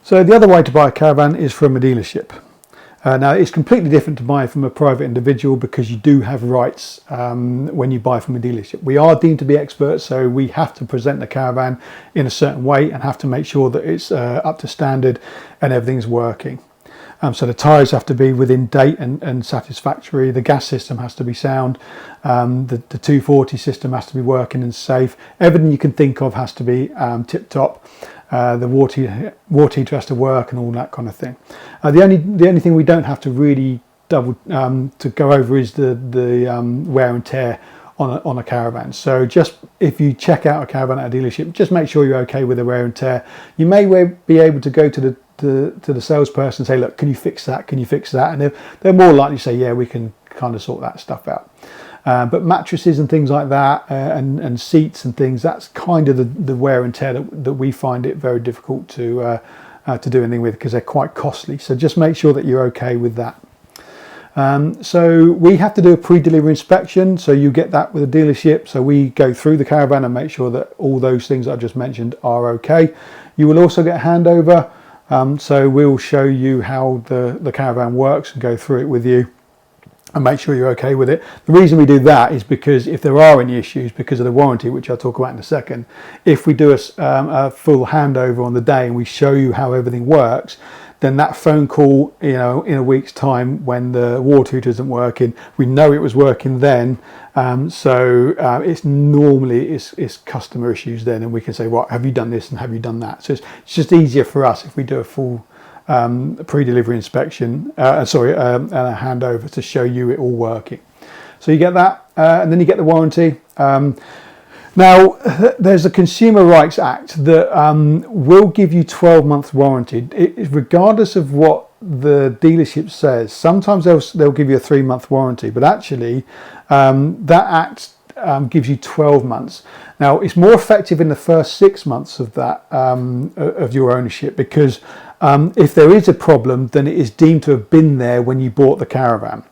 So the other way to buy a caravan is from a dealership. Now it's completely different to buying from a private individual because you do have rights when you buy from a dealership. We are deemed to be experts, so we have to present the caravan in a certain way and have to make sure that it's up to standard and everything's working. So the tyres have to be within date and satisfactory. The gas system has to be sound. The 240 system has to be working and safe. Everything you can think of has to be tip top. The water heater has to work and all that kind of thing. The only thing we don't have to really to go over is the wear and tear on a caravan. So just if you check out a caravan at a dealership, just make sure you're okay with the wear and tear. You may be able to go to the salesperson and say, look, can you fix that? Can you fix that? And they're more likely to say, yeah, we can kind of sort that stuff out. But mattresses and things like that, and seats and things, that's kind of the wear and tear that we find it very difficult to do anything with because they're quite costly. So just make sure that you're okay with that. So we have to do a pre-delivery inspection. So you get that with a dealership. So we go through the caravan and make sure that all those things I just mentioned are okay. You will also get a handover. So we'll show you how the caravan works and go through it with you and make sure you're okay with it. The reason we do that is because if there are any issues because of the warranty, which I'll talk about in a second, if we do a full handover on the day and we show you how everything works, then that phone call, in a week's time when the water heater isn't working, we know it was working then. It's normally it's customer issues then, and we can say, what, have you done this and have you done that? So it's just easier for us if we do a full pre-delivery inspection, and a handover to show you it all working. So you get that, and then you get the warranty. Now, there's a Consumer Rights Act that will give you 12-month warranty, regardless of what the dealership says. Sometimes they'll give you a 3-month warranty, but actually that act gives you 12 months. Now, it's more effective in the first 6 months of that of your ownership because if there is a problem, then it is deemed to have been there when you bought the caravan.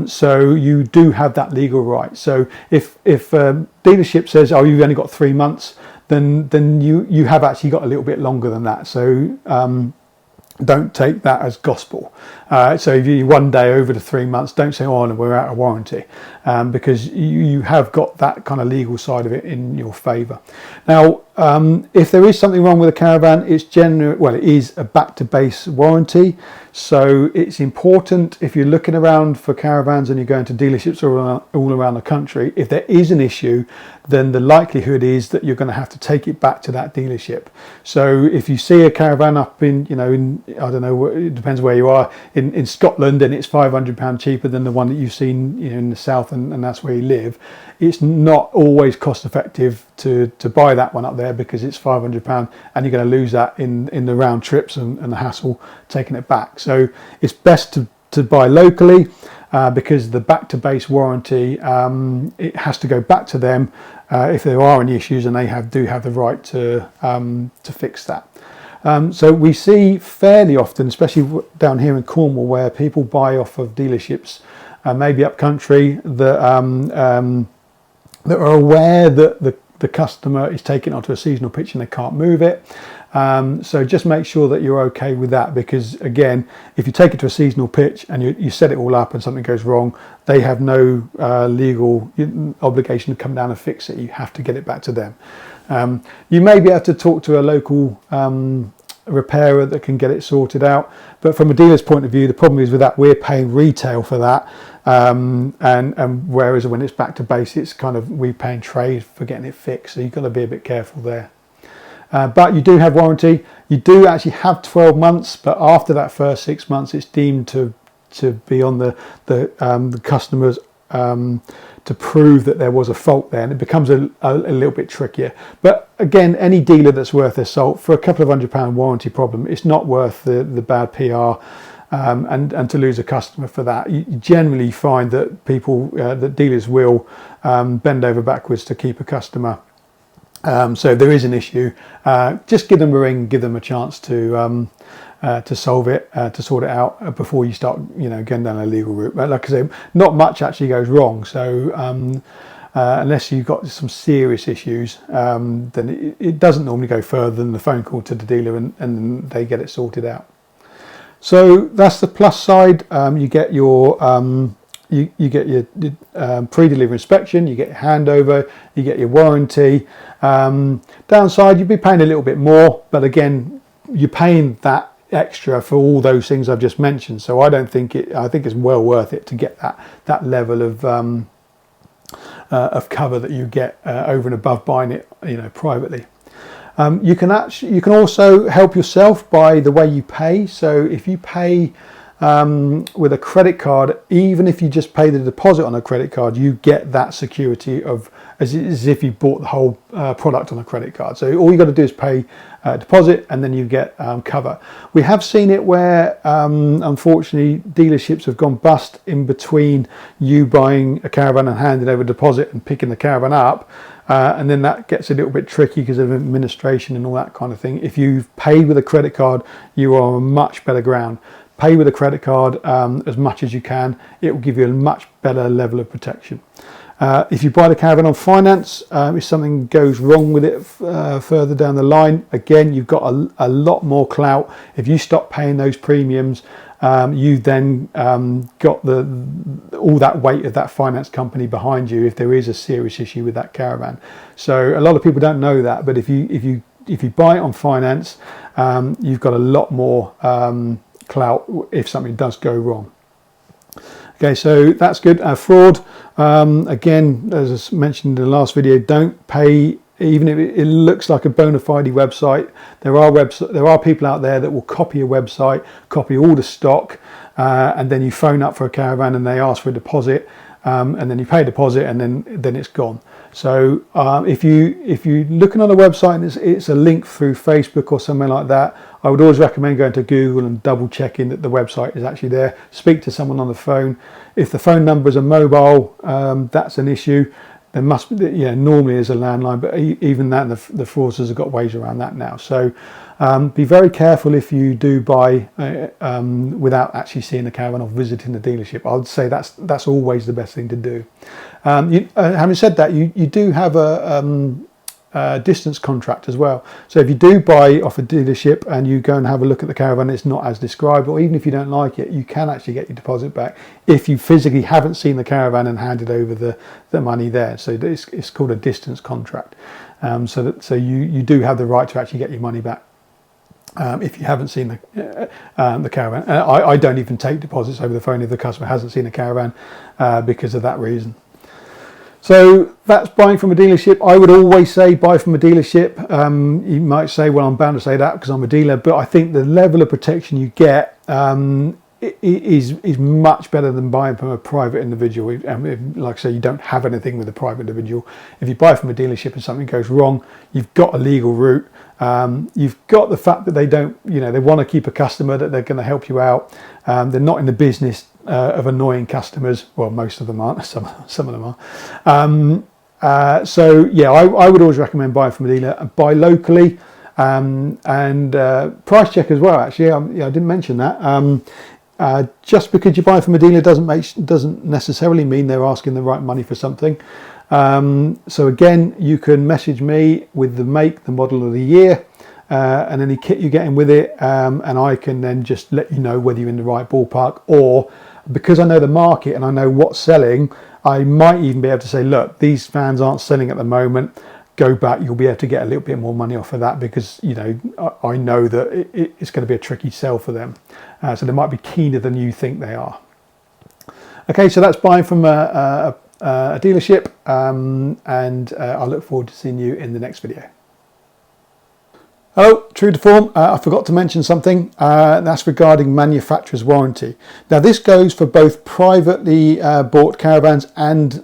So you do have that legal right. So if dealership says, oh, you've only got 3 months, then you have actually got a little bit longer than that. So don't take that as gospel. So if you 1 day over the 3 months, don't say, oh, no, we're out of warranty, because you have got that kind of legal side of it in your favour. Now, if there is something wrong with a caravan, it is a back to base warranty. So it's important if you're looking around for caravans and you're going to dealerships all around the country, if there is an issue, then the likelihood is that you're going to have to take it back to that dealership. So if you see a caravan up in I don't know, it depends where you are, in Scotland, and it's £500 cheaper than the one that you've seen in the south, and that's where you live, it's not always cost effective to buy that one up there because it's £500 and you're going to lose that in the round trips and the hassle taking it back. So it's best to buy locally because the back to base warranty, it has to go back to them if there are any issues, and they do have the right to fix that. So we see fairly often, especially down here in Cornwall, where people buy off of dealerships, maybe up country, that are aware that the customer is taking it onto a seasonal pitch and they can't move it. So just make sure that you're okay with that, because again, if you take it to a seasonal pitch and you set it all up and something goes wrong, they have no legal obligation to come down and fix it. You have to get it back to them. You may be able to talk to a local repairer that can get it sorted out, but from a dealer's point of view, the problem is with that, we're paying retail for that, and whereas when it's back to base, it's kind of we paying trade for getting it fixed, so you've got to be a bit careful there. But you do have warranty. You do actually have 12 months, but after that first 6 months, it's deemed to be on the customer's to prove that there was a fault there, and it becomes a little bit trickier. But again, any dealer that's worth their salt, for a couple of £100 warranty problem, it's not worth the bad PR, and to lose a customer for that. You generally find that that dealers will bend over backwards to keep a customer. So if there is an issue, just give them a ring, give them a chance to solve it, to sort it out before you start, going down a legal route. But like I say, not much actually goes wrong. So unless you've got some serious issues, then it doesn't normally go further than the phone call to the dealer, and they get it sorted out. So that's the plus side. You get your you get your pre-delivery inspection, you get your handover, you get your warranty. Downside, you'd be paying a little bit more, but again, you're paying that extra for all those things I've just mentioned. So I think it's well worth it to get that level of cover that you get over and above buying it, privately. You can also help yourself by the way you pay. So if you pay with a credit card, even if you just pay the deposit on a credit card, you get that security of as if you bought the whole product on a credit card. So all you got to do is pay deposit, and then you get cover. We have seen it where unfortunately dealerships have gone bust in between you buying a caravan and handing over a deposit and picking the caravan up. And then that gets a little bit tricky because of administration and all that kind of thing. If you've paid with a credit card, you are on much better ground. Pay with a credit card as much as you can. It will give you a much better level of protection. If you buy the caravan on finance, if something goes wrong with it further down the line, again, you've got a lot more clout. If you stop paying those premiums, you then got all that weight of that finance company behind you if there is a serious issue with that caravan. So a lot of people don't know that, but if you buy it on finance, you've got a lot more clout if something does go wrong. Okay, so that's good. Fraud, again, as I mentioned in the last video, don't pay. Even if it looks like a bona fide website, there are people out there that will copy a website, copy all the stock, and then you phone up for a caravan and they ask for a deposit, and then you pay a deposit, and then it's gone. So if you're looking on a website and it's a link through Facebook or something like that, I would always recommend going to Google and double checking that the website is actually there. Speak to someone on the phone. If the phone numbers are mobile, that's an issue. There must be, normally is a landline, but even that, the fraudsters have got ways around that now. So be very careful if you do buy without actually seeing the caravan or visiting the dealership. I would say that's always the best thing to do. Having said that, you do have a distance contract as well. So if you do buy off a dealership and you go and have a look at the caravan, it's not as described, or even if you don't like it, you can actually get your deposit back if you physically haven't seen the caravan and handed over the money there. So it's called a distance contract. So you do have the right to actually get your money back if you haven't seen the caravan. I don't even take deposits over the phone if the customer hasn't seen a caravan because of that reason. So that's buying from a dealership. I would always say buy from a dealership. You might say, well, I'm bound to say that because I'm a dealer, but I think the level of protection you get is much better than buying from a private individual. Like I say, you don't have anything with a private individual. If you buy from a dealership and something goes wrong, you've got a legal route. You've got the fact that they don't, they want to keep a customer, that they're going to help you out. They're not in the business of annoying customers. Well, most of them aren't. Some of them are. So yeah, I would always recommend buying from a dealer. Buy locally, and price check as well. Actually, I didn't mention that. Just because you buy from a dealer doesn't necessarily mean they're asking the right money for something. So again, you can message me with the make, the model of the year, and any kit you're getting with it, and I can then just let you know whether you're in the right ballpark, or because I know the market and I know what's selling, I might even be able to say, look, these fans aren't selling at the moment. Go back, you'll be able to get a little bit more money off of that because I know that it's going to be a tricky sell for them. So they might be keener than you think they are. Okay, so that's buying from a dealership, and I look forward to seeing you in the next video. Hello, true to form, I forgot to mention something, that's regarding manufacturer's warranty. Now this goes for both privately bought caravans and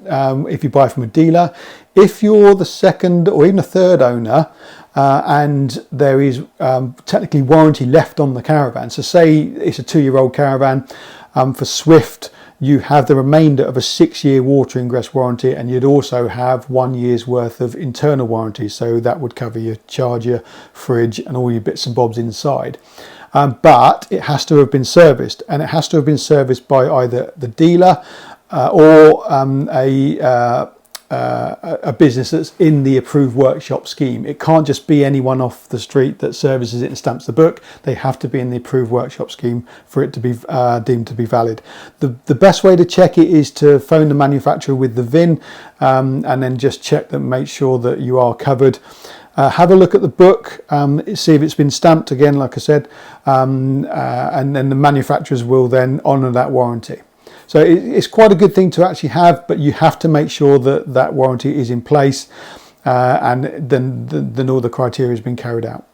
if you buy from a dealer. If you're the second or even a third owner and there is technically warranty left on the caravan, so say it's a 2-year-old caravan, for Swift you have the remainder of a 6-year water ingress warranty, and you'd also have 1 year's worth of internal warranty. So that would cover your charger, fridge, and all your bits and bobs inside. But it has to have been serviced, and it has to have been serviced by either the dealer or a business that's in the approved workshop scheme. It can't just be anyone off the street that services it and stamps the book. They have to be in the approved workshop scheme for it to be deemed to be valid. The best way to check it is to phone the manufacturer with the VIN, and then just check that, make sure that you are covered. Have a look at the book, see if it's been stamped again, like I said, and then the manufacturers will then honour that warranty. So it's quite a good thing to actually have, but you have to make sure that that warranty is in place, and then all the criteria has been carried out.